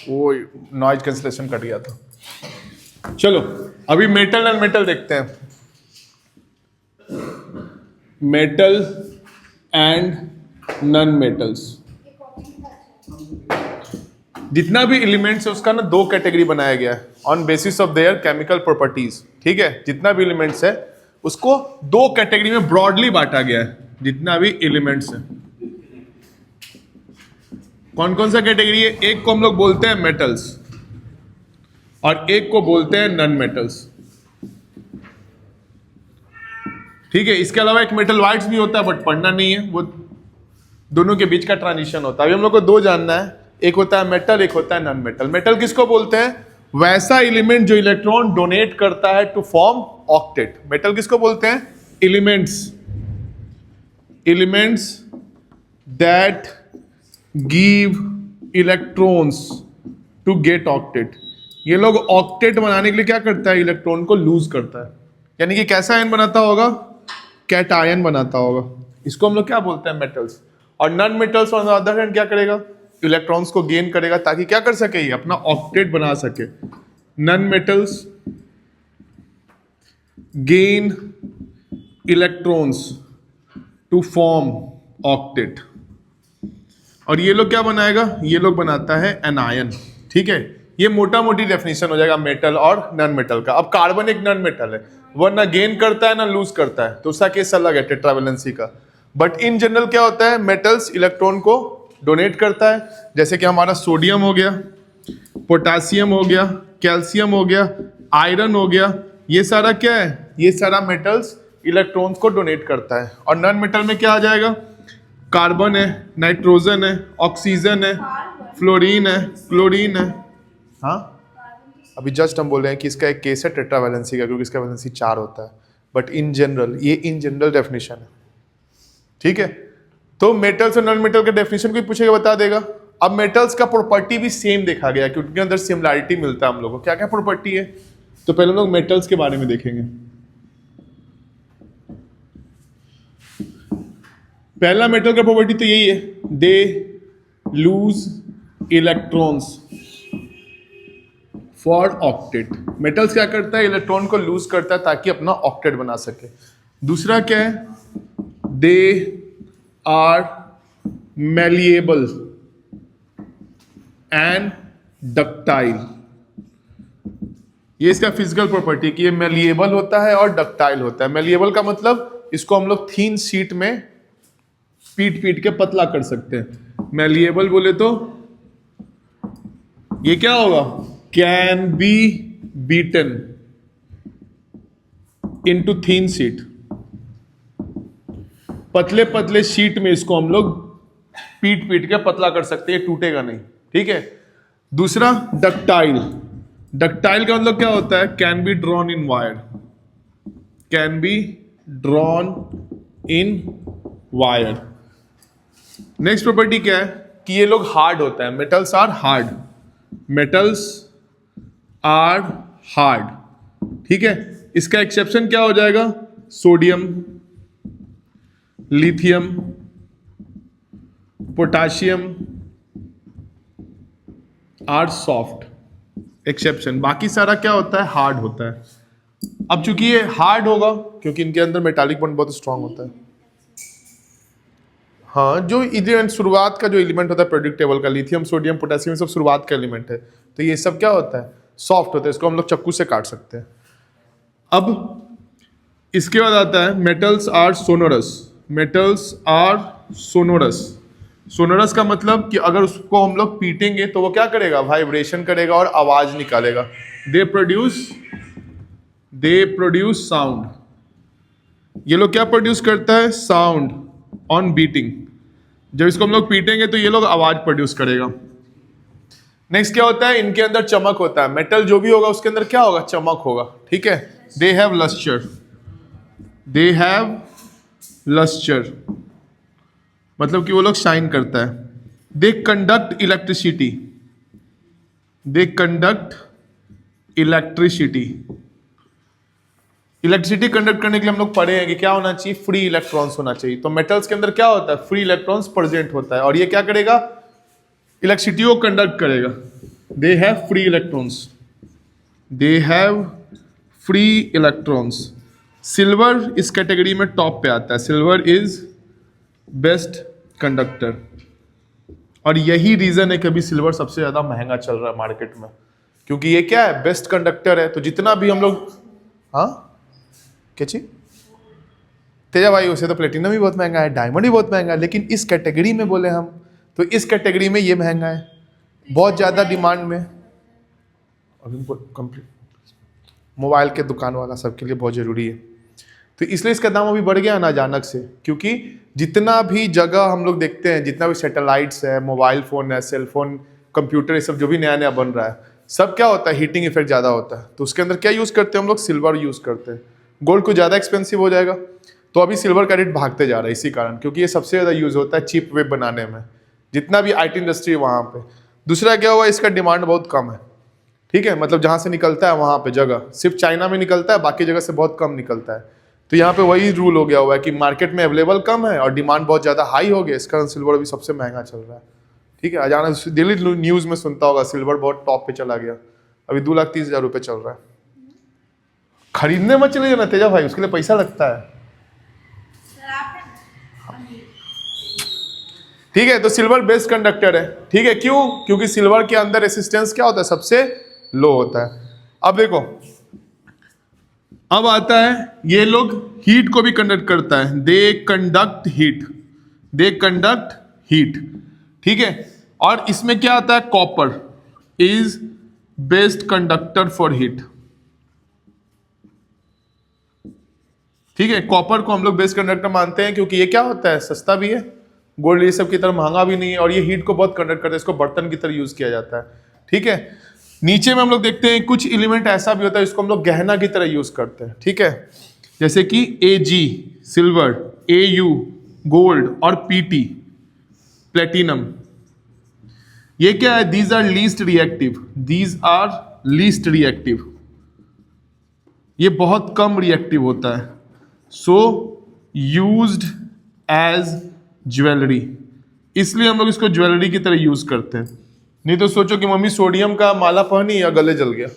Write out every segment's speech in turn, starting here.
वो noise cancellation cut गया था। चलो अभी मेटल एंड मेटल देखते हैं। मेटल एंड नॉन मेटल्स, जितना भी एलिमेंट्स है उसका ना दो कैटेगरी बनाया गया है on basis of their chemical properties. ठीक है, जितना भी एलिमेंट्स है उसको दो कैटेगरी में ब्रॉडली बांटा गया है। जितना भी एलिमेंट्स है, कौन कौन सा कैटेगरी है? एक को हम लोग बोलते हैं मेटल्स और एक को बोलते हैं नॉन मेटल्स। ठीक है, इसके अलावा एक मेटल वाइट्स भी होता है बट पढ़ना नहीं है, वो दोनों के बीच का ट्रांजिशन होता है। अभी हम लोग को दो जानना है, एक होता है मेटल, एक होता है नॉन मेटल। मेटल किसको बोलते हैं? वैसा एलिमेंट जो इलेक्ट्रॉन डोनेट करता है टू फॉर्म ऑक्टेट। मेटल किसको बोलते हैं? Elements that give electrons to get octet. ये लोग ऑक्टेट बनाने के लिए क्या करता है? इलेक्ट्रॉन को लूज करता है, यानी कि कैसा आयन बनाता होगा? कैटायन बनाता होगा। इसको हम लोग क्या बोलते हैं? मेटल्स। और non metals on the other hand क्या करेगा? इलेक्ट्रॉन्स को गेन करेगा ताकि क्या कर सके? ये अपना ऑक्टेट बना सके। Non metals gain electrons to form octet. और ये लोग क्या बनाएगा? ये लोग बनाता है एनायन। ठीक है, ये मोटा मोटी डेफिनेशन हो जाएगा मेटल और नॉन मेटल का। अब कार्बन एक नॉन मेटल है, वो ना गेन करता है ना लूज करता है, तो उसका केस अलग है टेट्रावेलेंसी का। बट इन जनरल क्या होता है? मेटल्स इलेक्ट्रॉन को डोनेट करता है, जैसे कि हमारा सोडियम हो गया, पोटासियम हो गया, कैल्शियम हो गया, आयरन हो गया। ये सारा क्या है? ये सारा मेटल्स इलेक्ट्रॉन्स को डोनेट करता है। और नॉन मेटल में क्या आ जाएगा? कार्बन है, नाइट्रोजन है, ऑक्सीजन है, फ्लोरीन है, क्लोरीन है। हाँ, अभी जस्ट हम बोल रहे हैं कि इसका एक केस है टेट्रावैलेंसी का, क्योंकि इसका वैलेंसी 4 होता है। बट इन जनरल, ये इन जनरल डेफिनेशन है। ठीक है, तो मेटल्स और नॉन मेटल का डेफिनेशन कोई पूछेगा बता देगा। अब मेटल्स का प्रॉपर्टी भी सेम देखा गया क्योंकि उनके अंदर सिमिलरिटी मिलता है हम लोगों को। क्या क्या प्रॉपर्टी है? तो पहले हम लोग मेटल्स के बारे में देखेंगे। पहला मेटल का प्रॉपर्टी तो यही है, they lose electrons for octet. Metals क्या करता है? इलेक्ट्रॉन को लूज करता है ताकि अपना ऑक्टेट बना सके। दूसरा क्या है? They are malleable and ductile. ये इसका फिजिकल प्रॉपर्टी कि ये मैलिएबल होता है और डक्टाइल होता है। मैलिएबल का मतलब इसको हम लोग थीन शीट में पीट पीट के पतला कर सकते हैं। मैलिएबल बोले तो ये क्या होगा? Can be beaten into thin sheet. पतले पतले शीट में इसको हम लोग पीट पीट के पतला कर सकते हैं, टूटेगा नहीं। ठीक है। दूसरा डक्टाइल। डक्टाइल का मतलब क्या होता है? Can be drawn in wire. Can be drawn in wire. Next property क्या है? कि ये लोग हार्ड होता है। Metals are hard. Metals are hard. ठीक है, इसका एक्सेप्शन क्या हो जाएगा? Sodium, lithium, potassium are soft. Exception. बाकी सारा क्या होता है? हार्ड होता है। अब चूंकि ये हार्ड होगा क्योंकि इनके अंदर मेटालिक बॉन्ड बहुत स्ट्रांग होता है। हाँ, जो एलिमेंट शुरुआत का जो एलिमेंट होता है प्रोडक्ट टेबल का, लिथियम, सोडियम, पोटेशियम, सब शुरुआत का एलिमेंट है, तो ये सब क्या होता है? सॉफ्ट होता है। इसको हम लोग चाकू से काट सकते हैं। अब इसके बाद आता है metals are sonorous. Metals are sonorous. Sonorous का मतलब कि अगर उसको हम लोग पीटेंगे तो वो क्या करेगा? वाइब्रेशन करेगा और आवाज निकालेगा। They produce sound. ये लोग क्या प्रोड्यूस करता है? Sound on beating. जब इसको हम लोग पीटेंगे तो ये लोग आवाज प्रोड्यूस करेगा। नेक्स्ट क्या होता है? इनके अंदर चमक होता है। मेटल जो भी होगा उसके अंदर क्या होगा? चमक होगा। ठीक है। They have lustre. They have lustre मतलब कि वो लोग शाइन करता है। They conduct electricity. They conduct electricity. Electricity conduct करने के लिए हम लोग पढ़े हैं कि क्या होना चाहिए? फ्री इलेक्ट्रॉन्स होना चाहिए। तो मेटल्स के अंदर क्या होता है? फ्री इलेक्ट्रॉन्स प्रेजेंट होता है और ये क्या करेगा? इलेक्ट्रिसिटी को कंडक्ट करेगा। They have free electrons, they have free electrons. Silver इस कैटेगरी में टॉप पे आता है, सिल्वर इज बेस्ट कंडक्टर। और यही रीजन है कि अभी सिल्वर सबसे ज्यादा महंगा चल रहा है मार्केट में, क्योंकि ये क्या है, बेस्ट कंडक्टर है। तो जितना भी हम लोग, हाँ क्या चीज, तेजा भाई उसे तो प्लेटिनम भी बहुत महंगा है, डायमंड भी बहुत महंगा है, लेकिन इस कैटेगरी में बोले हम तो इस कैटेगरी में ये महंगा है, बहुत ज्यादा डिमांड में। अभी कंप्लीट मोबाइल के दुकान वाला सबके लिए बहुत जरूरी है, तो इसलिए इसका दाम अभी बढ़ गया ना अचानक से, क्योंकि जितना भी जगह हम लोग देखते हैं, जितना भी सैटेलाइट्स है, मोबाइल फोन है, सेलफोन, कंप्यूटर, ये सब जो भी नया नया बन रहा है, सब क्या होता है, हीटिंग इफेक्ट ज़्यादा होता है। तो उसके अंदर क्या यूज़ करते हैं हम लोग, सिल्वर यूज़ करते हैं। गोल्ड कुछ ज़्यादा एक्सपेंसिव हो जाएगा, तो अभी सिल्वर का रेट भागते जा रहा है इसी कारण, क्योंकि ये सबसे ज़्यादा यूज़ होता है चिप वेब बनाने में, जितना भी IT इंडस्ट्री है वहाँ पे। दूसरा क्या हुआ, इसका डिमांड बहुत कम है, ठीक है, मतलब जहाँ से निकलता है वहाँ पे जगह सिर्फ चाइना में निकलता है, बाकी जगह से बहुत कम निकलता है। तो यहाँ पे वही रूल हो गया हुआ है कि मार्केट में अवेलेबल कम है और डिमांड बहुत ज़्यादा हाई हो गया, इस कारण सिल्वर अभी सबसे महंगा चल रहा है। ठीक है, अचानक डेली न्यूज़ में सुनता होगा सिल्वर बहुत टॉप पे चला गया, अभी 2,30,000 रुपये चल रहा है। खरीदने मत चले जाना तेजा भाई, उसके लिए पैसा लगता है। ठीक है, तो सिल्वर बेस्ट कंडक्टर है। ठीक है, क्यों, क्योंकि सिल्वर के अंदर रेसिस्टेंस क्या होता है, सबसे लो होता है। अब देखो, अब आता है ये लोग हीट को भी कंडक्ट करता है, they conduct heat, they conduct heat. ठीक है, और इसमें क्या आता है, copper is best conductor for heat. ठीक है, कॉपर को हम लोग बेस्ट कंडक्टर मानते हैं, क्योंकि ये क्या होता है, सस्ता भी है, गोल्ड ये सब की तरह महंगा भी नहीं है, और ये हीट को बहुत कंडक्ट करता है, इसको बर्तन की तरह यूज किया जाता है। ठीक है, नीचे में हम लोग देखते हैं कुछ एलिमेंट ऐसा भी होता है इसको हम लोग गहना की तरह यूज करते हैं। ठीक है, जैसे कि Ag सिल्वर, Au गोल्ड और Pt प्लेटिनम। ये क्या है, these are least reactive, these are least reactive, ये बहुत कम रिएक्टिव होता है, सो यूज्ड एज ज्वेलरी, इसलिए हम लोग इसको ज्वेलरी की तरह यूज करते हैं। नहीं तो सोचो कि मम्मी सोडियम का माला पहनी या गले जल गया,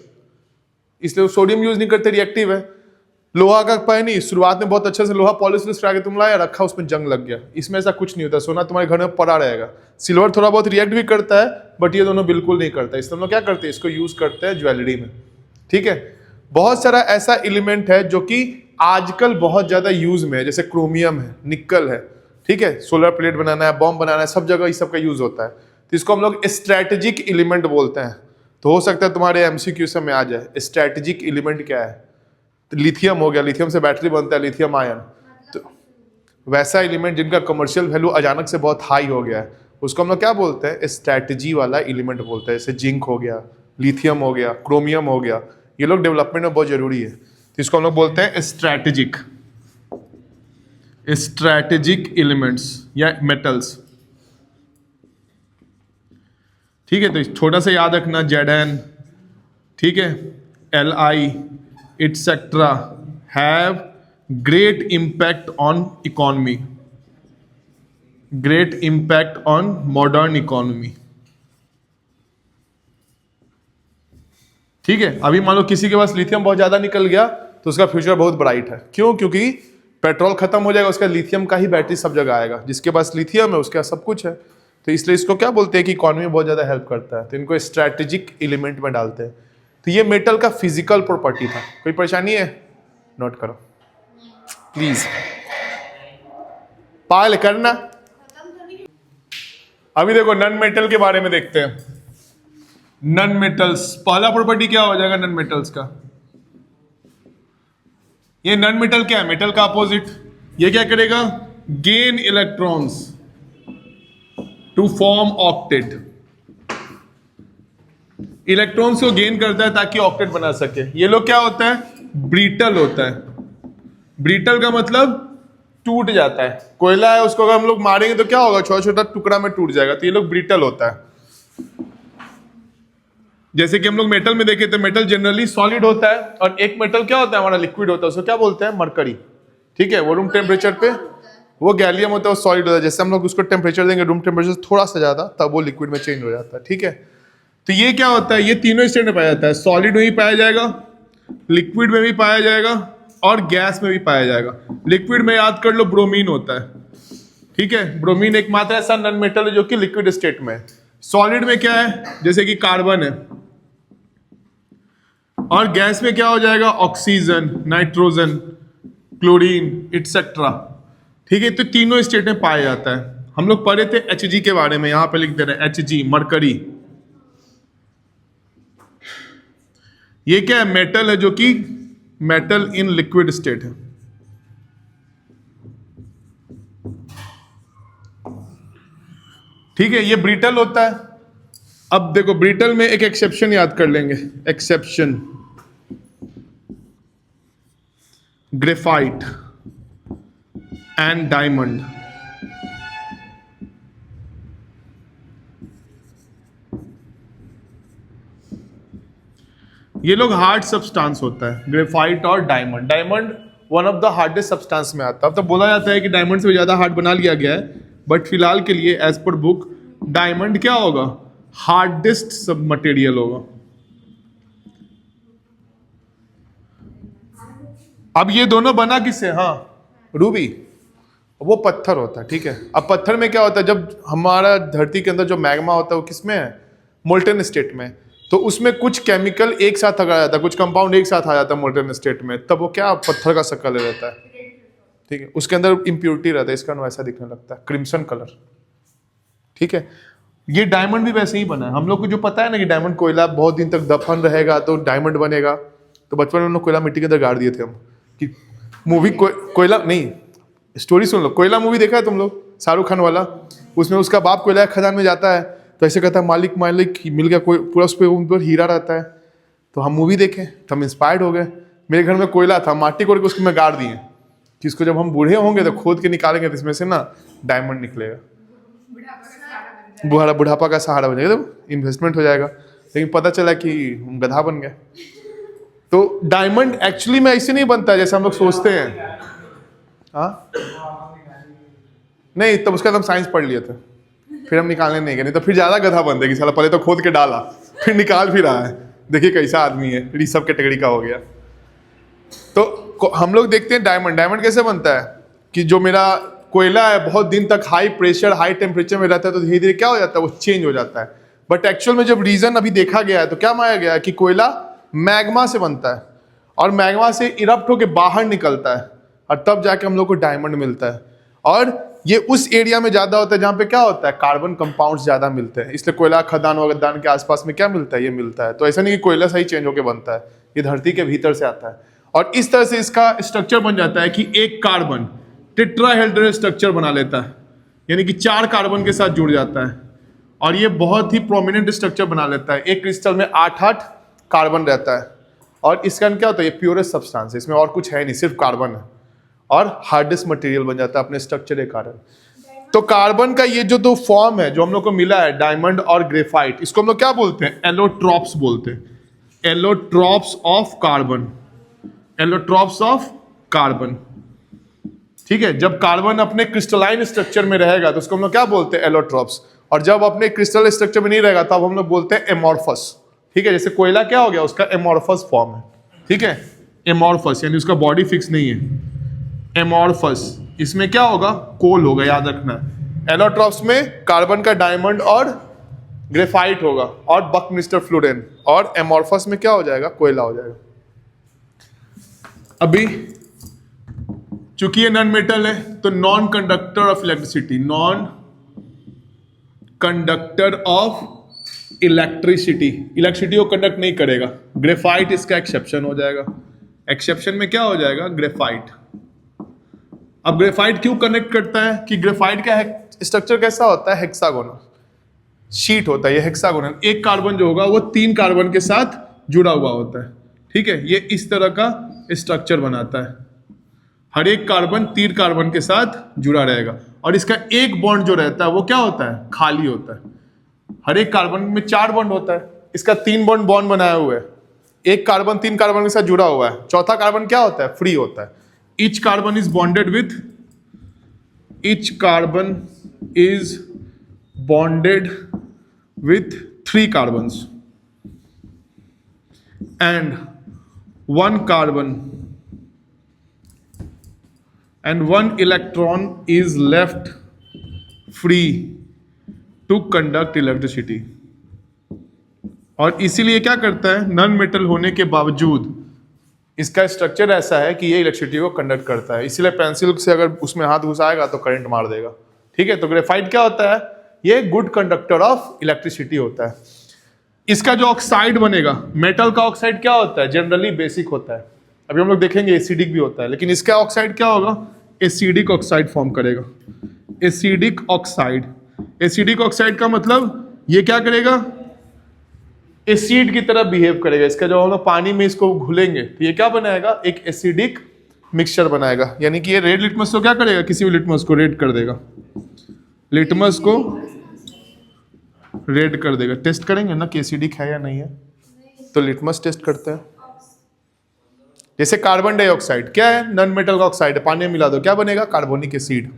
इसलिए सोडियम यूज नहीं करते, रिएक्टिव है। लोहा का पहनी, शुरुआत में बहुत अच्छे से लोहा पॉलिश करा के तुम लाया, रखा, उसमें जंग लग गया, इसमें ऐसा कुछ नहीं होता, सोना तुम्हारे घर में पड़ा रहेगा। सिल्वर थोड़ा बहुत रिएक्ट भी करता है, बट ये दोनों बिल्कुल नहीं करता, इसलिए हम लोग क्या करते हैं, इसको यूज करते हैं ज्वेलरी में। ठीक है, बहुत सारा ऐसा एलिमेंट है जो कि आजकल बहुत ज्यादा यूज में है, जैसे क्रोमियम है, निकल है। ठीक है, सोलर प्लेट बनाना है, बॉम्ब बनाना है, सब जगह इस सब का यूज होता है, तो इसको हम लोग स्ट्रैटेजिक एलिमेंट बोलते हैं। तो हो सकता है तुम्हारे MCQ में आ जाए स्ट्रैटेजिक एलिमेंट क्या है, तो लिथियम हो गया, लिथियम से बैटरी बनता है, लिथियम आयन। तो वैसा एलिमेंट जिनका कमर्शियल वैल्यू अचानक से बहुत हाई हो गया है, उसको हम लोग क्या बोलते हैं, स्ट्रैटेजी वाला एलिमेंट बोलते हैं। जैसे जिंक हो गया, लिथियम हो गया, क्रोमियम हो गया, ये लोग डेवलपमेंट में बहुत जरूरी है, तो इसको हम लोग बोलते हैं स्ट्रैटेजिक, स्ट्रैटेजिक एलिमेंट्स या मेटल्स। ठीक है, तो छोटा सा याद रखना, Zn, ठीक है, Li etcetera have great impact on economy, great impact on modern economy. ठीक है, अभी मान लो किसी के पास लिथियम बहुत ज्यादा निकल गया तो उसका फ्यूचर बहुत ब्राइट है। क्यों, क्योंकि पेट्रोल खत्म हो जाएगा, उसका लिथियम का ही बैटरी सब जगह आएगा, जिसके पास लिथियम है उसके पास सब कुछ है। तो इसलिए इसको क्या बोलते हैं कि इकोनॉमी में बहुत ज्यादा हेल्प करता है, तो इनको स्ट्रैटेजिक एलिमेंट में डालते हैं। तो ये मेटल का फिजिकल प्रॉपर्टी था। कोई परेशानी है, नोट करो प्लीज, पाल करना। अभी देखो नन मेटल के बारे में देखते हैं। नन मेटल्स, पहला प्रॉपर्टी क्या हो जाएगा नन मेटल्स का, ये नन मेटल क्या है, मेटल का अपोजिट। ये क्या करेगा, gain electrons to form octet, electrons को गेन करता है ताकि ऑक्टेट बना सके। ये लोग क्या होता है, ब्रिटल होता है। ब्रिटल का मतलब टूट जाता है, कोयला है उसको अगर हम लोग मारेंगे तो क्या होगा, छोटा छोटा टुकड़ा में टूट जाएगा, तो ये लोग ब्रिटल होता है। जैसे कि हम लोग मेटल में देखे तो मेटल जनरली सॉलिड होता है, और एक मेटल क्या होता है हमारा लिक्विड होता है, उसको क्या बोलते हैं, मरकरी। ठीक है, वो रूम टेम्परेचर पे, वो गैलियम होता है, वो सॉलिड होता है। जैसे हम लोग उसको टेम्परेचर देंगे रूम टेम्परेचर से थोड़ा सा ज्यादा, तब वो लिक्विड में चेंज हो जाता है। ठीक है, तो ये क्या होता है, ये तीनों स्टेट में पाया जाता है, सॉलिड में भी पाया जाएगा, लिक्विड में भी पाया जाएगा और गैस में भी पाया जाएगा। लिक्विड में याद कर लो ब्रोमीन होता है, ठीक है, ब्रोमीन एकमात्र ऐसा नॉन मेटल है जो कि लिक्विड स्टेट में है। सॉलिड में क्या है, जैसे कि कार्बन है, और गैस में क्या हो जाएगा, ऑक्सीजन, नाइट्रोजन, क्लोरीन इटसेट्रा, ठीक है। तो तीनों स्टेट में पाया जाता है। हम लोग पढ़े थे Hg के बारे में, यहां पे लिख दे रहे हैं Hg, मरकरी। ये क्या है, मेटल है जो कि मेटल इन लिक्विड स्टेट है। ठीक है, ये ब्रिटल होता है। अब देखो ब्रिटल में एक एक्सेप्शन याद कर लेंगे, एक्सेप्शन, ग्रेफाइट एंड डायमंड। ये लोग हार्ड सब्सटेंस होता है, ग्रेफाइट और diamond. Diamond one of the hardest substance में आता है। अब तो बोला जाता है कि डायमंड से ज्यादा हार्ड बना लिया गया है, बट फिलहाल के लिए एज पर बुक डायमंड क्या होगा, हार्डेस्ट सब मटेरियल होगा। अब ये दोनों बना किससे, हाँ रूबी, वो पत्थर होता है, ठीक है। अब पत्थर में क्या होता है, जब हमारा धरती के अंदर जो मैग्मा होता है वो किसमें है, मोल्टन स्टेट में। तो उसमें कुछ केमिकल एक साथ आ जाता है, कुछ कंपाउंड एक साथ आ जाता है मोल्टन स्टेट में, तब वो क्या पत्थर का सा कलर रहता है, ठीक है। उसके अंदर इम्प्योरिटी रहता है, इसका वैसा दिखने लगता है, क्रिम्सन कलर, ठीक है। ये डायमंड भी वैसे ही बना है। हम लोग को जो पता है ना कि डायमंड कोयला बहुत दिन तक दफन रहेगा तो डायमंड बनेगा, तो बचपन में हम लोग कोयला मिट्टी के अंदर गाड़ दिए थे हम, कि मूवी कोयला नहीं, स्टोरी सुन लो, कोयला मूवी देखा है तुम लोग, शाहरुख खान वाला। उसमें उसका बाप कोयला खदान में जाता है तो ऐसे कहता है मालिक मालिक मिल गया, कोई पूरा उस पर हीरा रहता है। तो हम मूवी देखे तो हम इंस्पायर्ड हो गए। मेरे घर में कोयला था, माटी कोड़ के उसको मैं गाड़ दिए कि इसको जब हम बूढ़े होंगे तो खोद के निकालेंगे तो इसमें से ना डायमंड निकलेगा, बुढ़ापा का सहारा बन जाएगा, तो इन्वेस्टमेंट हो जाएगा। लेकिन पता चला कि हम गधा बन गए। तो डायमंड एक्चुअली में ऐसे नहीं बनता है जैसे हम लोग सोचते हैं। हाँ नहीं, तब उसका हम साइंस पढ़ लिए थे, फिर हम निकालने नहीं गए, नहीं तो फिर ज्यादा गधा बन देगी साला, पहले तो खोद के डाला फिर निकाल भी रहा है, देखिए कैसा आदमी है, फिर सब कैटेगरी का हो गया। तो हम लोग देखते हैं डायमंड कैसे बनता है, कि जो मेरा कोयला है बहुत दिन तक हाई प्रेशर हाई टेम्परेचर में रहता है, तो धीरे धीरे क्या हो जाता है, वो चेंज हो जाता है। बट एक्चुअल में जब रीजन अभी देखा गया है तो क्या माना गया है कि कोयला मैग्मा से बनता है, और मैग्मा से इरप्ट होकर बाहर निकलता है, और तब जाके हम लोग को डायमंड मिलता है। और ये उस एरिया में ज्यादा होता है जहाँ पे क्या होता है, कार्बन कंपाउंड्स ज्यादा मिलते हैं, इसलिए कोयला खदान वगदान के आसपास में क्या मिलता है, ये मिलता है। तो ऐसा नहीं कि कोयला सही चेंज होकर बनता है, ये धरती के भीतर से आता है। और इस तरह से इसका स्ट्रक्चर बन जाता है कि एक कार्बन टेट्राहेड्रल स्ट्रक्चर बना लेता है, यानी कि 4 कार्बन के साथ जुड़ जाता है, और ये बहुत ही प्रोमिनेंट स्ट्रक्चर बना लेता है। एक क्रिस्टल में 8 कार्बन रहता है, और इसका क्या होता है, ये प्योरेस्ट सब्सटेंस है, इसमें और कुछ है नहीं, सिर्फ कार्बन है, और हार्डेस्ट मटेरियल बन जाता है अपने स्ट्रक्चर के कारण। तो कार्बन का ये जो 2 फॉर्म है जो हम लोग को मिला है, डायमंड और ग्रेफाइट, इसको हम लोग क्या बोलते हैं, एलोट्रॉप्स बोलते हैं, allotropes of carbon, allotropes of carbon, ठीक है। जब कार्बन अपने क्रिस्टलाइन स्ट्रक्चर में रहेगा तो उसको हम लोग क्या बोलते हैं, एलोट्रॉप्स, और जब अपने क्रिस्टल स्ट्रक्चर में नहीं रहेगा तब हम लोग बोलते हैं एमॉर्फस, ठीक है। जैसे कोयला क्या हो गया, उसका एमॉर्फस फॉर्म है, ठीक है, एमॉर्फस यानी उसका बॉडी फिक्स नहीं है, एमॉर्फस। इसमें क्या होगा, कोल होगा, याद रखना। एलोट्रॉप्स में कार्बन का डायमंड और ग्रेफाइट होगा और बकमिस्टर फ्लोरेन, और एमॉर्फस में क्या हो जाएगा, कोयला हो जाएगा। अभी चूंकि ये नॉन मेटल है तो non conductor of electricity, non conductor of electricity, electricity को कंडक्ट नहीं करेगा। ग्रेफाइट इसका एक्सेप्शन हो जाएगा। एक्सेप्शन में क्या हो जाएगा, ग्रेफाइट। अब ग्रेफाइट क्यों कनेक्ट करता है, कि ग्रेफाइट का स्ट्रक्चर कैसा होता है, हेक्सागोनल शीट होता है, ये हेक्सागोनल। एक कार्बन जो होगा वो 3 कार्बन के साथ जुड़ा हुआ होता है, ठीक है। ये इस तरह का स्ट्रक्चर बनाता है, हर एक कार्बन 3 कार्बन के साथ जुड़ा रहेगा, और इसका एक बॉन्ड जो रहता है वो क्या होता है, खाली होता है। हर एक कार्बन में 4 बॉन्ड होता है, इसका 3 बॉन्ड बनाया हुआ है। एक कार्बन 3 कार्बन के साथ जुड़ा हुआ है, चौथा कार्बन क्या होता है, फ्री होता है। Each carbon is bonded with 3 carbons, and one carbon and one electron is left free to conduct electricity. और इसीलिए क्या करता है, नॉन मेटल होने के बावजूद इसका स्ट्रक्चर ऐसा है कि ये इलेक्ट्रिसिटी को कंडक्ट करता है, इसीलिए पेंसिल से अगर उसमें हाथ घुसाएगा तो करंट मार देगा। ठीक है, तो ग्रेफाइट क्या होता है, ये गुड कंडक्टर ऑफ इलेक्ट्रिसिटी होता है। इसका जो ऑक्साइड बनेगा, मेटल का ऑक्साइड क्या होता है, जनरली बेसिक होता है, अभी हम लोग देखेंगे एसिडिक भी होता है, लेकिन इसका ऑक्साइड क्या होगा, एसिडिक ऑक्साइड फॉर्म करेगा। एसिडिक ऑक्साइड, एसिडिक ऑक्साइड का मतलब ये क्या करेगा, एसिड की तरह बिहेव करेगा। इसका जब हम लोग पानी में इसको घुलेंगे तो ये क्या बनाएगा, एक एसिडिक मिक्सचर बनाएगा, यानी कि ये रेड लिटमस को क्या करेगा, किसी भी लिटमस को रेड कर देगा, लिटमस को रेड कर देगा। टेस्ट करेंगे ना कि एसिडिक है या नहीं है, तो लिटमस टेस्ट करते हैं। जैसे कार्बन डाइऑक्साइड क्या है, नॉन मेटल का ऑक्साइड है, पानी में मिला दो क्या बनेगा, कार्बोनिक एसिड।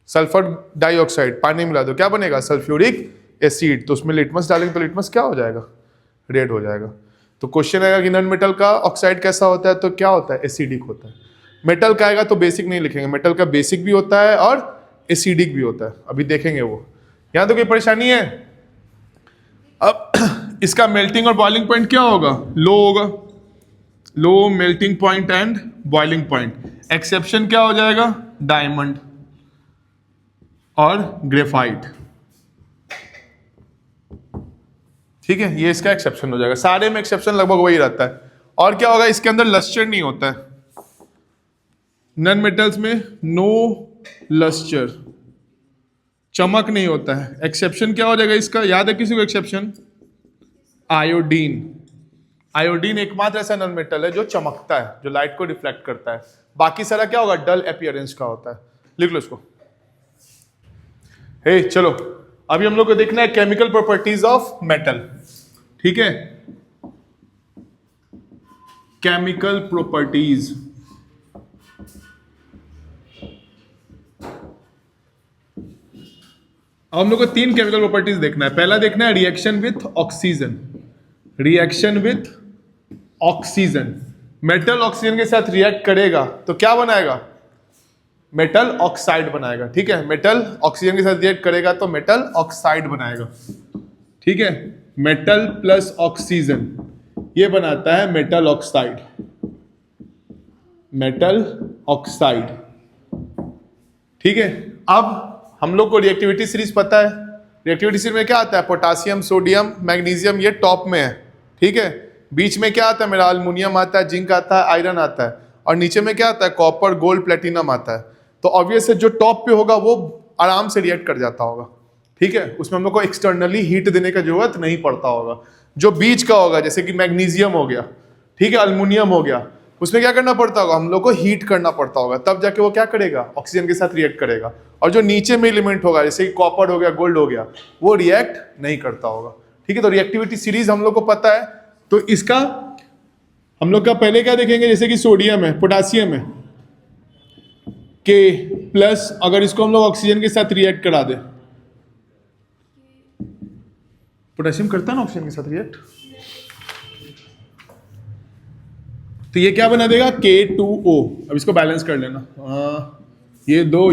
सल्फर डाइऑक्साइड पानी में मिला दो क्या बनेगा, सल्फ्यूरिक एसिड। तो उसमें लिटमस डालेंगे तो लिटमस क्या हो जाएगा, रेड हो जाएगा। तो क्वेश्चन आएगा कि नॉन मेटल का ऑक्साइड कैसा होता है, तो क्या होता है, एसिडिक होता है। मेटल का आएगा तो बेसिक नहीं लिखेंगे, मेटल का बेसिक भी होता है और एसिडिक भी होता है, अभी देखेंगे वो। यहां तो कोई परेशानी है। अब इसका मेल्टिंग और बॉइलिंग पॉइंट क्या होगा, लो होगा, low melting point and boiling point. Exception क्या हो जाएगा, डायमंड और ग्रेफाइट। ठीक है, ये इसका एक्सेप्शन हो जाएगा, सारे में एक्सेप्शन लगभग वही रहता है। और क्या होगा, इसके अंदर लस्टर नहीं होता है, नॉन मेटल्स में नो लस्टर, चमक नहीं होता है। एक्सेप्शन क्या हो जाएगा इसका, याद है किसी को एक्सेप्शन, आयोडीन। आयोडीन एकमात्र ऐसा नॉन मेटल है जो चमकता है, जो लाइट को रिफ्लेक्ट करता है, बाकी सारा क्या होगा, डल अपीयरेंस का होता है। लिख लो इसको। हे चलो अभी हम लोग को देखना है केमिकल प्रॉपर्टीज ऑफ मेटल। ठीक है, केमिकल प्रॉपर्टीज। अब हम लोग को तीन केमिकल प्रॉपर्टीज देखना है। पहला देखना है reaction with oxygen. Reaction with oxygen, metal oxygen के साथ रिएक्ट करेगा तो क्या बनाएगा, मेटल ऑक्साइड बनाएगा। ठीक है, मेटल ऑक्सीजन के साथ रिएक्ट करेगा तो मेटल ऑक्साइड बनाएगा। ठीक है, मेटल प्लस ऑक्सीजन ये बनाता है मेटल ऑक्साइड, मेटल ऑक्साइड। ठीक है, अब हम लोग को रिएक्टिविटी सीरीज पता है। रिएक्टिविटी सीरीज में क्या आता है, पोटासियम, सोडियम, मैग्नीशियम, ये टॉप में है। ठीक है, बीच में क्या आता है मेरा, अल्युमिनियम आता है, जिंक आता है, आयरन आता है, और नीचे में क्या आता है, कॉपर, गोल्ड, प्लेटिनम आता है। तो ऑब्वियस है जो टॉप पे होगा वो आराम से रिएक्ट कर जाता होगा। ठीक है, उसमें हम लोग को एक्सटर्नली हीट देने का जरूरत नहीं पड़ता होगा। जो बीच का होगा, जैसे कि मैग्नीशियम हो गया, ठीक है, अल्युमिनियम हो गया, उसमें क्या करना पड़ता होगा, हम लोग को हीट करना पड़ता होगा, तब जाके वो क्या करेगा, ऑक्सीजन के साथ रिएक्ट करेगा। और जो नीचे में एलिमेंट होगा, जैसे कि कॉपर हो गया, गोल्ड हो गया, वो रिएक्ट नहीं करता होगा। ठीक है, तो रिएक्टिविटी सीरीज हम लोग को पता है। तो इसका हम लोग का पहले क्या देखेंगे, जैसे कि सोडियम है, पोटासियम है, के प्लस, अगर इसको हम लोग ऑक्सीजन के साथ रिएक्ट करा दे, पोटेशियम करता है ना ऑक्सीजन के साथ रिएक्ट, तो ये क्या बना देगा, K2O। अब इसको बैलेंस कर लेना, ये दो,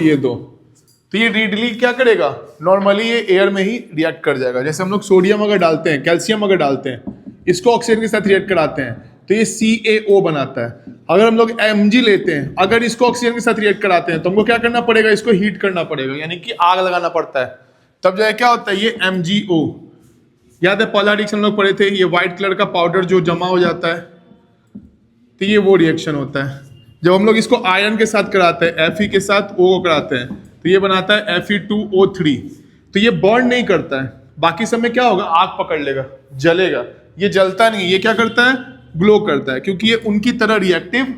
तो ये रीडली क्या करेगा, नॉर्मली ये एयर में ही रिएक्ट कर जाएगा। जैसे हम लोग सोडियम अगर डालते हैं, कैल्शियम अगर डालते हैं, इसको ऑक्सीजन के साथ रिएक्ट कराते हैं तो ये CaO बनाता है। अगर हम लोग Mg लेते हैं, अगर इसको ऑक्सीजन के साथ रिएक्ट कराते हैं तो हमको क्या करना पड़ेगा, इसको हीट करना पड़ेगा, यानी कि आग लगाना पड़ता है, तब जो है क्या होता है, ये MgO। याद है पहला रिएक्शन हम लोग पढ़े थे, ये व्हाइट कलर का पाउडर जो जमा हो जाता है, तो ये वो रिएक्शन होता है। जब हम लोग इसको आयरन के साथ कराते हैं, Fe के साथ O कराते हैं, तो ये बनाता है Fe2O3। तो ये बर्न नहीं करता है, बाकी सब में क्या होगा, आग पकड़ लेगा, जलेगा। ये जलता नहीं, ये क्या करता है, ग्लो करता है, क्योंकि ये उनकी तरह रिएक्टिव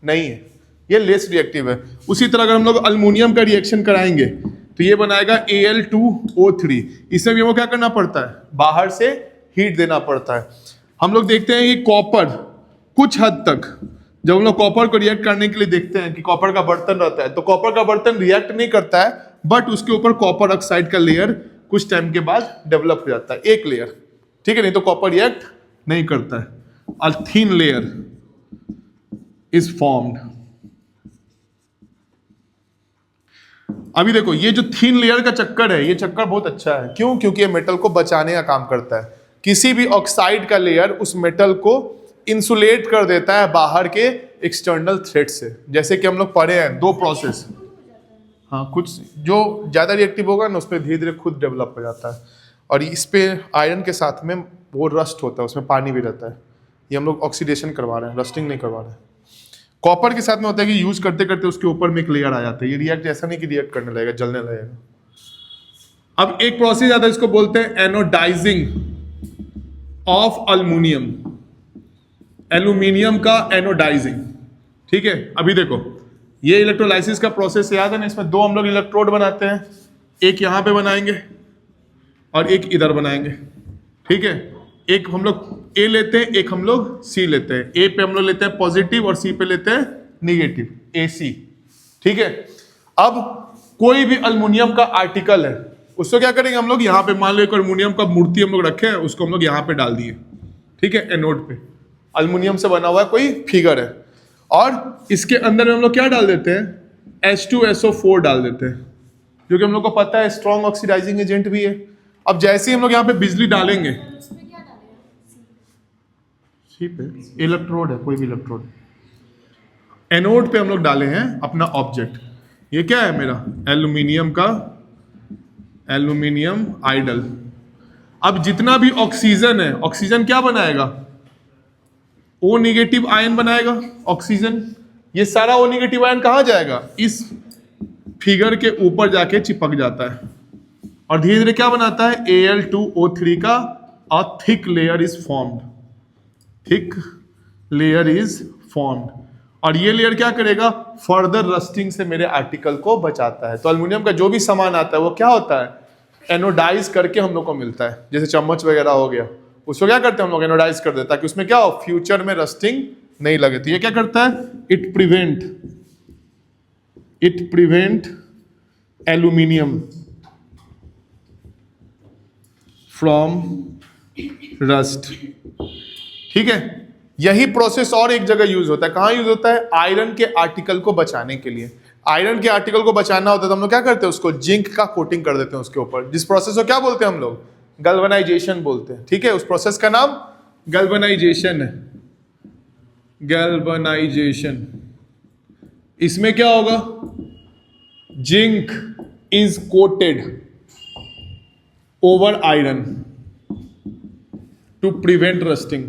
नहीं है, ये लेस रिएक्टिव है। उसी तरह अगर हम लोग अल्युमिनियम का रिएक्शन कराएंगे तो ये बनाएगा Al2O3। इसमें भी वो क्या करना पड़ता है, बाहर से हीट देना पड़ता है। हम लोग देखते हैं कि कॉपर कुछ हद तक, जब हम लोग कॉपर को रिएक्ट करने के लिए देखते हैं कि कॉपर का बर्तन रहता है, तो कॉपर का बर्तन रिएक्ट नहीं करता है, बट उसके ऊपर कॉपर ऑक्साइड का लेयर कुछ टाइम के बाद डेवलप हो जाता है, एक लेयर। ठीक है, नहीं तो कॉपर रिएक्ट नहीं करता है। a thin layer is formed. अभी देखो ये जो थिन लेयर का चक्कर है, ये चक्कर बहुत अच्छा है। क्यों? क्योंकि ये मेटल को बचाने का काम करता है। किसी भी ऑक्साइड का लेयर उस मेटल को इंसुलेट कर देता है बाहर के एक्सटर्नल थ्रेट से। जैसे कि हम लोग पढ़े हैं दो प्रोसेस, हाँ, कुछ जो ज्यादा रिएक्टिव होगा ना उस पर धीरे धीरे खुद डेवलप हो जाता है। और इस पे आयरन के साथ में वो रस्ट होता है, उसमें पानी भी रहता है। ये हम लोग ऑक्सीडेशन करवा रहे हैं, रस्टिंग नहीं करवा रहे हैं। कॉपर के साथ में होता है कि यूज करते करते उसके ऊपर में एक लेयर आ जाता है। ये रिएक्ट ऐसा नहीं कि रिएक्ट करने लगेगा, जलने लगेगा। अब एक प्रोसेस आता है, इसको बोलते हैं एनोडाइजिंग ऑफ अल्युमिनियम, एल्यूमिनियम का एनोडाइजिंग। ठीक है, अभी देखो ये इलेक्ट्रोलाइसिस का प्रोसेस याद है ना, इसमें दो हम लोग इलेक्ट्रोड बनाते हैं, एक यहां पे बनाएंगे और एक इधर बनाएंगे। ठीक है, एक हम लोग ए लेते हैं, एक हम लोग सी लेते हैं। ए पे हम लोग लेते हैं पॉजिटिव और सी पे लेते हैं निगेटिव, AC। ठीक है, अब कोई भी अल्युमिनियम का आर्टिकल है, उसको क्या करेंगे हम लोग, यहाँ पे मान लो एक अल्युमिनियम का मूर्ति हम लोग रखे हैं, उसको हम लोग यहाँ पे डाल दिए। ठीक है, एनोड पे अल्युमिनियम से बना हुआ कोई फिगर है, और इसके अंदर में हम लोग क्या डाल देते हैं, H2SO4 डाल देते हैं, जो कि हम लोग को पता है स्ट्रॉन्ग ऑक्सीडाइजिंग एजेंट भी है। अब जैसे ही हम लोग यहाँ पे बिजली डालेंगे, सी पे इलेक्ट्रोड है, कोई भी इलेक्ट्रोड, एनोड पे हम लोग डाले हैं अपना ऑब्जेक्ट। ये क्या है मेरा एल्यूमिनियम का, एल्यूमिनियम आइडल। अब जितना भी ऑक्सीजन है, ऑक्सीजन क्या बनाएगा, O निगेटिव आयन बनाएगा ऑक्सीजन। ये सारा O निगेटिव आयन कहां जाएगा, इस फिगर के ऊपर जाके चिपक जाता है और धीरे धीरे क्या बनाता है, Al2O3 का a thick layer is formed, thick layer is formed. और ये लेयर क्या करेगा, फर्दर रस्टिंग से मेरे आर्टिकल को बचाता है। तो अल्युमिनियम का जो भी सामान आता है वो क्या होता है, एनोडाइज करके हम लोग को मिलता है। जैसे चम्मच वगैरह हो गया, उसको क्या करते हैं हम लोग, एनोडाइज कर देता है कि उसमें क्या हो, फ्यूचर में रस्टिंग नहीं लगे। तो ये क्या करता है, it prevent aluminium from rust. ठीक है, यही प्रोसेस और एक जगह यूज होता है। कहां यूज होता है, आयरन के आर्टिकल को बचाने के लिए। आयरन के आर्टिकल को बचाना होता है तो हम लोग क्या करते हैं, उसको जिंक का कोटिंग कर देते हैं उसके ऊपर, जिस प्रोसेस को क्या बोलते हैं हम लोग, गैल्वेनाइजेशन बोलते हैं। ठीक है, उस प्रोसेस का नाम गैल्वेनाइजेशन है, गैल्वेनाइजेशन। इसमें क्या होगा, zinc is coated over iron to prevent rusting.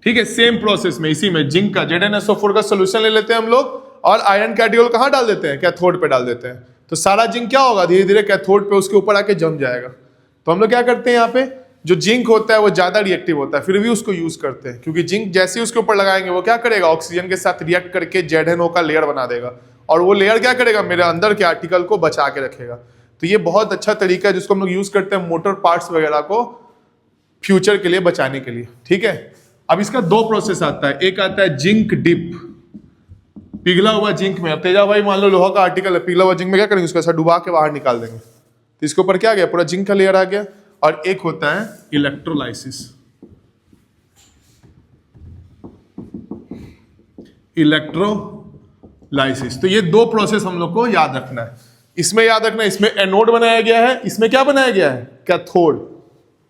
ठीक है, सेम प्रोसेस में इसी में जिंक का ZnSO4 का सोल्यूशन ले लेते हैं हम लोग और आयरन का आर्टिकल कहां डाल देते हैं, कैथोड पे डाल देते हैं। तो सारा जिंक क्या होगा, धीरे धीरे कैथोड पे उसके ऊपर आके जम जाएगा। तो हम लोग क्या करते हैं, यहाँ पे जो जिंक होता है वो ज्यादा रिएक्टिव होता है, फिर भी उसको यूज करते हैं क्योंकि जिंक जैसे ही उसके ऊपर लगाएंगे वो क्या करेगा, ऑक्सीजन के साथ रिएक्ट करके ZnO का लेयर बना देगा और वो लेयर क्या करेगा, मेरे अंदर के आर्टिकल को बचा के रखेगा। तो ये बहुत अच्छा तरीका है जिसको हम लोग यूज करते हैं मोटर पार्ट्स वगैरह को फ्यूचर के लिए बचाने के लिए। ठीक है, अब इसका दो प्रोसेस आता है, एक आता है जिंक डिप, पिघला हुआ जिंक में। अब तेजा भाई मान लो लोहा का आर्टिकल है, पिघला हुआ जिंक में क्या करेंगे, उसको ऐसा डुबा के बाहर निकाल देंगे, तो इसके ऊपर क्या आ गया, पूरा जिंक का लेयर आ गया। और एक होता है इलेक्ट्रोलाइसिस, इलेक्ट्रोलाइसिस। तो ये दो प्रोसेस हम लोग को याद रखना है। इसमें याद रखना है, इसमें एनोड बनाया गया है, इसमें क्या बनाया गया है, कैथोड।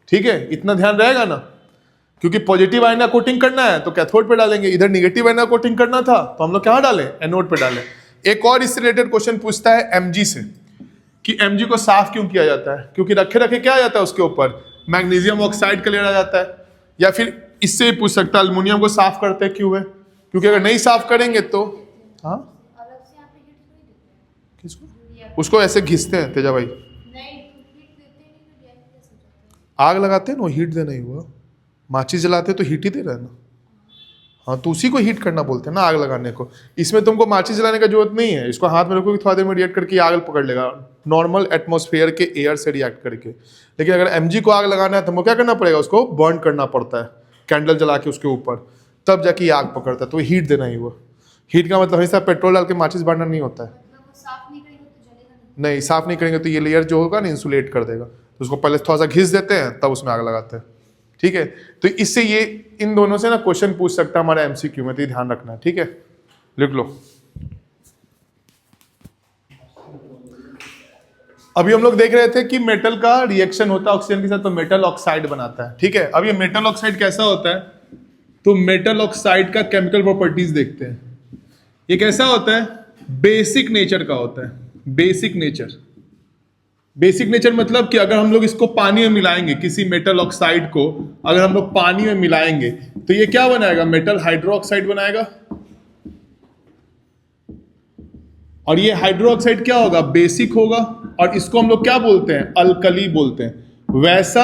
ठीक है, इतना ध्यान रहेगा ना, क्योंकि पॉजिटिव आयन का कोटिंग करना है तो कैथोड पे डालेंगे, इधर निगेटिव आयन का कोटिंग करना था तो हम लोग कहां डालें, एनोड पे डालें। एक और इससे रिलेटेड क्वेश्चन पूछता है Mg से कि Mg को साफ क्यों किया जाता है, क्योंकि रखे रखे क्या आ जाता है उसके ऊपर, मैग्नीशियम ऑक्साइड का लेयर आ जाता है। या फिर इससे पूछ सकता है अल्युमिनियम को साफ करते क्यों है, क्योंकि अगर नहीं साफ करेंगे तो हाँ किसको, उसको ऐसे घिसते हैं तेजा भाई, आग लगाते हैं ना, हीट देना ही हुआ, माचिस जलाते तो हीट ही दे रहा है ना, हाँ तो उसी को हीट करना बोलते हैं ना, आग लगाने को। इसमें तुमको माचिस जलाने का जरूरत नहीं है, इसको हाथ में रखोगे थोड़ा देर में रिएक्ट करके आग पकड़ लेगा, नॉर्मल एटमॉस्फेयर के एयर से रिएक्ट करके। लेकिन अगर Mg को आग लगाना है तो हमको क्या करना पड़ेगा, उसको बर्न करना पड़ता है कैंडल जला के उसके ऊपर, तब जाके आग पकड़ता है, तो हीट देना ही हुआ। हीट का मतलब हमेशा पेट्रोल डाल के माचिस बांटना नहीं होता है, नहीं साफ नहीं करेंगे तो ये लेयर जो होगा ना इंसुलेट कर देगा, तो उसको पहले थोड़ा सा घिस देते हैं तब उसमें आग लगाते हैं। ठीक है, तो इससे ये इन दोनों से ना क्वेश्चन पूछ सकता है हमारा एमसीक्यू में, तो ये ध्यान रखना है, ठीक है, लिख लो। अभी हम लोग देख रहे थे कि मेटल का रिएक्शन होता है ऑक्सीजन के साथ तो मेटल ऑक्साइड बनाता है, ठीक है। अब ये मेटल ऑक्साइड कैसा होता है, तो मेटल ऑक्साइड का केमिकल प्रॉपर्टीज देखते हैं। ये कैसा होता है, बेसिक नेचर का होता है, बेसिक नेचर। बेसिक नेचर मतलब कि अगर हम लोग इसको पानी में मिलाएंगे, किसी मेटल ऑक्साइड को अगर हम लोग पानी में मिलाएंगे तो ये क्या बनाएगा, मेटल हाइड्रोक्साइड बनाएगा। और ये हाइड्रोक्साइड क्या होगा, बेसिक होगा, और इसको हम लोग क्या बोलते हैं, अल्कली बोलते हैं। वैसा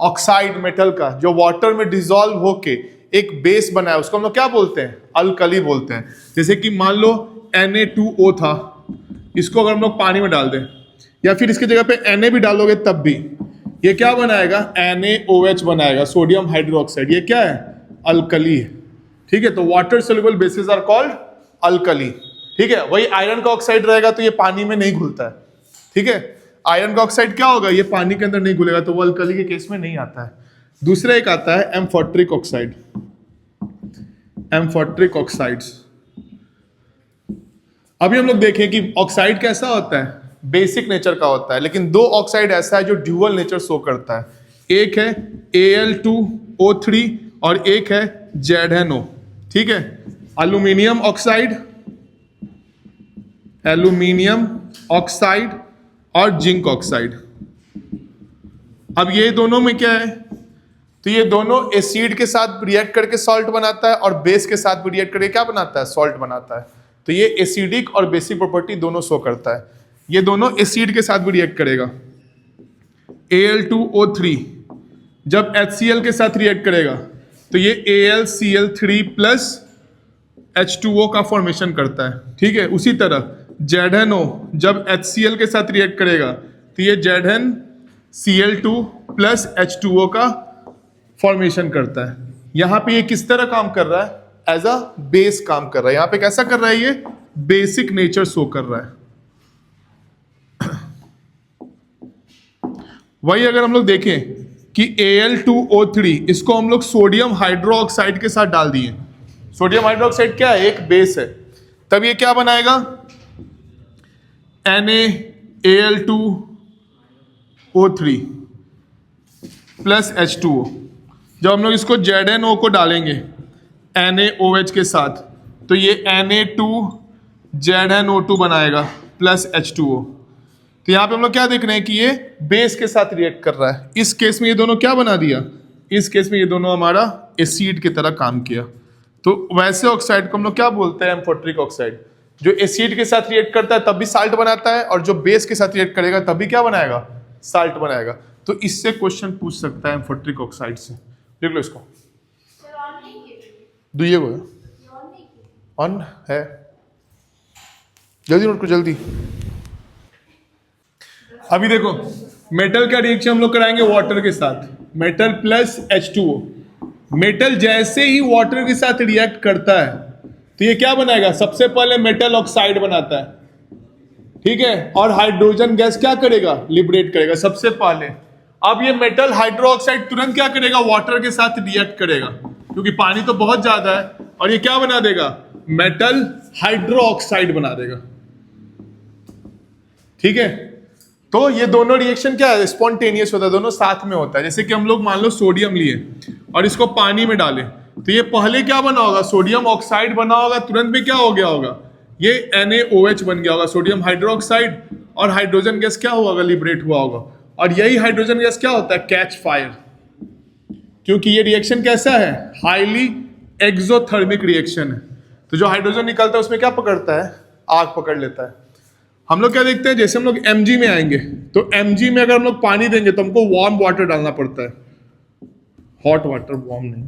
ऑक्साइड मेटल का जो वाटर में डिसॉल्व होके एक बेस बनाया उसको हम लोग क्या बोलते हैं, अल्कली बोलते हैं। जैसे कि मान लो Na2O था, इसको अगर हम लोग पानी में डाल दें या फिर इसकी जगह पे Na भी डालोगे तब भी ये क्या बनाएगा, NaOH बनाएगा, सोडियम हाइड्रोक्साइड। ये क्या है, अल्कली है, ठीक है। तो water soluble bases are called alkali, ठीक है। वही आयरन का ऑक्साइड रहेगा तो ये पानी में नहीं घुलता है, ठीक है। आयरन का ऑक्साइड क्या होगा, ये पानी के अंदर नहीं घुलेगा, तो वो अल्कली के केस में नहीं आता है। दूसरा एक आता है एम्फोट्रिक ऑक्साइड, एम्फोट्रिक ऑक्साइड्स। अभी हम लोग देखें कि ऑक्साइड कैसा होता है, बेसिक नेचर का होता है, लेकिन दो ऑक्साइड ऐसा है जो ड्यूअल नेचर शो करता है। एक है Al2O3 और एक है ZnO, ठीक है। एल्यूमिनियम ऑक्साइड, एल्यूमिनियम ऑक्साइड और जिंक ऑक्साइड। अब ये दोनों में क्या है, तो ये दोनों एसिड के साथ रिएक्ट करके सॉल्ट बनाता है और बेस के साथ भी रिएक्ट करके क्या बनाता है, सॉल्ट बनाता है। तो ये एसिडिक और बेसिक प्रॉपर्टी दोनों शो करता है। ये दोनों एसिड के साथ भी रिएक्ट करेगा। Al2O3 जब HCl के साथ रिएक्ट करेगा तो ये AlCl3 प्लस H2O का फॉर्मेशन करता है, ठीक है। उसी तरह ZnO जब HCl के साथ रिएक्ट करेगा तो ये ZnCl2 प्लस H2O का फॉर्मेशन करता है। यहां पे ये किस तरह काम कर रहा है, एज अ बेस काम कर रहा है। यहां पे कैसा कर रहा है, ये बेसिक नेचर शो कर रहा है। वही अगर हम लोग देखें कि Al2O3 इसको हम लोग सोडियम हाइड्रोक्साइड के साथ डाल दिए, सोडियम हाइड्रोक्साइड क्या है, एक बेस है, तब ये क्या बनाएगा, NaAl2O3 प्लस H2O। जब हम लोग इसको ZnO को डालेंगे NaOH के साथ तो ये Na2ZnO2 बनाएगा प्लस H2O। तो यहाँ पे हम लोग क्या देख रहे हैं कि ये बेस के साथ रिएक्ट कर रहा है। इस केस में ये दोनों क्या बना दिया, इस केस में ये दोनों हमारा एसिड की तरह काम किया। तो वैसे ऑक्साइड को हम लोग क्या बोलते हैं, एम्फोट्रिक ऑक्साइड। जो एसिड के साथ रिएक्ट करता है तब भी साल्ट बनाता है, और जो बेस के साथ रिएक्ट करेगा तब भी क्या बनाएगा, साल्ट बनाएगा। तो इससे क्वेश्चन पूछ सकता है एम्फोट्रिक ऑक्साइड से। देख लो इसको, दुइये को ऑन है, जल्दी नोट करो जल्दी। अभी देखो मेटल का रिएक्शन हम लोग कराएंगे वाटर के साथ, मेटल प्लस H2O। मेटल जैसे ही वाटर के साथ रिएक्ट करता है तो ये क्या बनाएगा, सबसे पहले मेटल ऑक्साइड बनाता है, ठीक है। और हाइड्रोजन गैस क्या करेगा, लिबरेट करेगा सबसे पहले। अब ये मेटल हाइड्रोक्साइड तुरंत क्या करेगा, वाटर के साथ रिएक्ट करेगा, क्योंकि पानी तो बहुत ज्यादा है, और ये क्या बना देगा, मेटल हाइड्रोक्साइड बना देगा, ठीक है। तो ये दोनों रिएक्शन क्या है, स्पॉन्टेनियस होता है, दोनों साथ में होता है। जैसे कि हम लोग मान लो सोडियम लिए और इसको पानी में डालें तो ये पहले क्या बना होगा, सोडियम ऑक्साइड बना होगा, तुरंत में क्या हो गया होगा, ये NaOH बन गया होगा, सोडियम हाइड्रोक्साइड, और हाइड्रोजन गैस क्या हुआ होगा, लिबरेट हुआ होगा। और यही हाइड्रोजन गैस क्या होता है, कैच फायर, क्योंकि ये रिएक्शन कैसा है, हाईली एक्सोथर्मिक रिएक्शन है। तो जो हाइड्रोजन निकलता है उसमें क्या पकड़ता है, आग पकड़ लेता है। हम लोग क्या देखते हैं, जैसे हम लोग Mg में आएंगे तो Mg में अगर हम लोग पानी देंगे तो हमको वार्म वाटर डालना पड़ता है, हॉट वाटर, वार्म नहीं,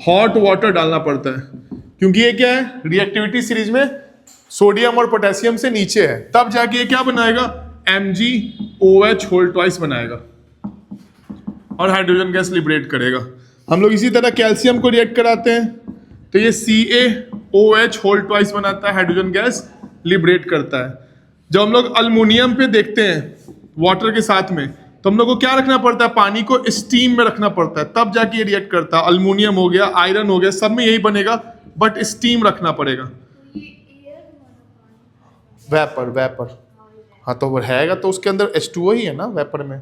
हॉट वाटर डालना पड़ता है, क्योंकि ये क्या है, रिएक्टिविटी सीरीज में सोडियम और पोटेशियम से नीचे है, तब जाके ये क्या बनाएगा, MgOH होल ट्वाइस बनाएगा और हाइड्रोजन गैस लिबरेट करेगा। हम लोग इसी तरह कैल्शियम को रिएक्ट कराते हैं तो ये CaOH होल ट्वाइस बनाता है, हाइड्रोजन गैस लिबरेट करता है। जब हम लोग अल्युमिनियम पे देखते हैं वाटर के साथ में तो हम लोग को क्या रखना पड़ता है, पानी को स्टीम में रखना पड़ता है, तब जाके ये रिएक्ट करता है। अल्युमिनियम हो गया, आयरन हो गया, सब में यही बनेगा, बट स्टीम रखना पड़ेगा। वेपर, वेपर, हाँ तो वो रहेगा तो उसके अंदर H2O ही है ना वेपर में,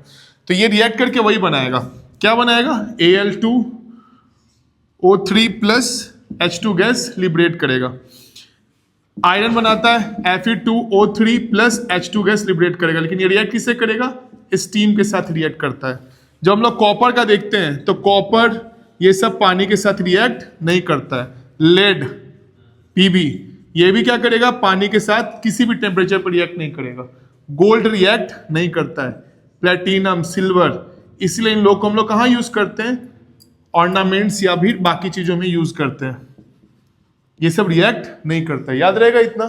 तो ये रिएक्ट करके वही बनाएगा। क्या बनाएगा, Al2O3 plus H2 gas liberate करेगा। आयरन बनाता है Fe2O3 plus H2 gas liberate करेगा, लेकिन ये रिएक्ट किससे करेगा, स्टीम के साथ रिएक्ट करता है। जब हम लोग कॉपर का देखते हैं तो कॉपर ये सब पानी के साथ रिएक्ट नहीं करता है। लेड, Pb, ये भी क्या करेगा, पानी के साथ किसी भी टेम्परेचर पर रिएक्ट नहीं करेगा। गोल्ड रिएक्ट नहीं करता है, प्लेटिनम, सिल्वर, इसलिए इन लोग को हम लोग कहाँ यूज करते हैं, ऑर्नामेंट्स या भी बाकी चीजों में यूज करते हैं। ये सब रिएक्ट नहीं करता है, याद रहेगा इतना।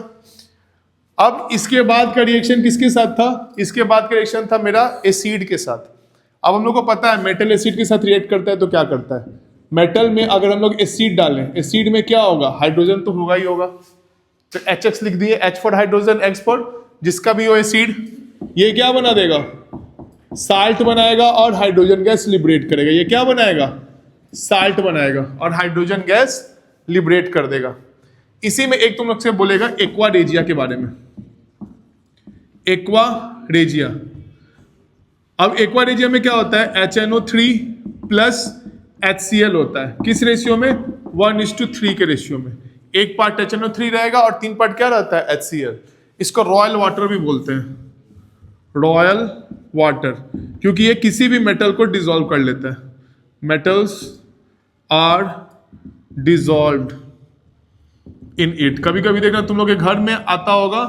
अब इसके बाद का रिएक्शन किसके साथ था, इसके बाद का रिएक्शन था मेरा एसिड के साथ। अब हम लोग को पता है मेटल एसिड के साथ रिएक्ट करता है तो क्या करता है, मेटल में अगर हम लोग एसिड डालें, एसिड में क्या होगा, हाइड्रोजन तो होगा ही होगा, तो HX लिख दिए, H for hydrogen, X for जिसका भी हो एसिड, ये क्या बना देगा, साल्ट बनाएगा और हाइड्रोजन गैस लिबरेट करेगा। ये क्या बनाएगा, साल्ट बनाएगा और हाइड्रोजन गैस लिबरेट कर देगा। इसी में एक तुम लोग से बोलेगा एक्वा रेजिया के बारे में, एक्वा रेजिया। अब एक्वा रेजिया में क्या होता है, HNO3 प्लस HCl होता है, किस रेशियो में, 1:3 के रेशियो में। एक पार्ट HNO3 रहेगा और 3 पार्ट क्या रहता है, HCl। इसको रॉयल वाटर भी बोलते हैं, रॉयल वाटर, क्योंकि ये किसी भी मेटल को डिसॉल्व कर लेता है। Metals are dissolved in it. कभी कभी देखना तुम लोग के घर में आता होगा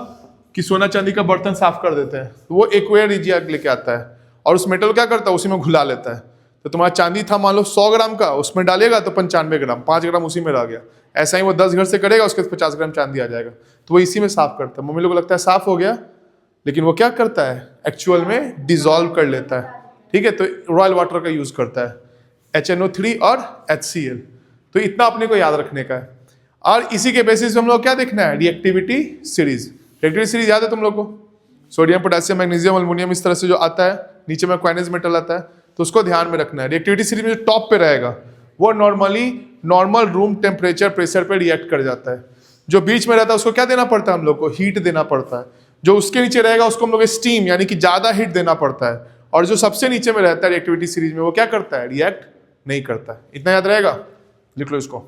कि सोना चांदी का बर्तन साफ कर देते हैं, तो वो एक्वा रेजिया लेके आता है और उस मेटल क्या करता है, उसी में घुला लेता है। तो तुम्हारा चांदी था मान लो 100 ग्राम का, उसमें डालेगा तो 95 ग्राम, 5 ग्राम उसी में रह गया। ऐसा ही वो 10 घर से करेगा, उसके 50 ग्राम चांदी आ जाएगा, तो वो इसी में साफ करता है। मम्मी लोग को लगता है साफ हो गया, लेकिन वो क्या करता है, एक्चुअल में डिसॉल्व कर लेता है। ठीक है, तो रॉयल वाटर का यूज करता है, HNO3 और HCl। तो इतना अपने को याद रखने का है। और इसी के बेसिस पे हम लोग क्या देखना है, रिएक्टिविटी सीरीज। रिएक्टिविटी सीरीज याद है तुम लोग को, सोडियम, पोटेशियम, मैग्नीशियम, अल्युमिनियम, इस तरह से जो आता है, नीचे में क्वाइनेज मेटल आता है, तो उसको ध्यान में रखना है। रिएक्टिविटी सीरीज में जो टॉप पे रहेगा वो normally normal room temperature pressure पे रिएक्ट कर जाता है। जो बीच में रहता है उसको क्या देना पड़ता है, हम लोग को हीट देना पड़ता है। जो उसके नीचे रहेगा उसको हम लोग स्टीम यानी कि ज्यादा हीट देना पड़ता है। और जो सबसे नीचे में रहता है रिएक्टिविटी सीरीज में, वो क्या करता है, रिएक्ट नहीं करता है। इतना याद रहेगा, लिख लो इसको।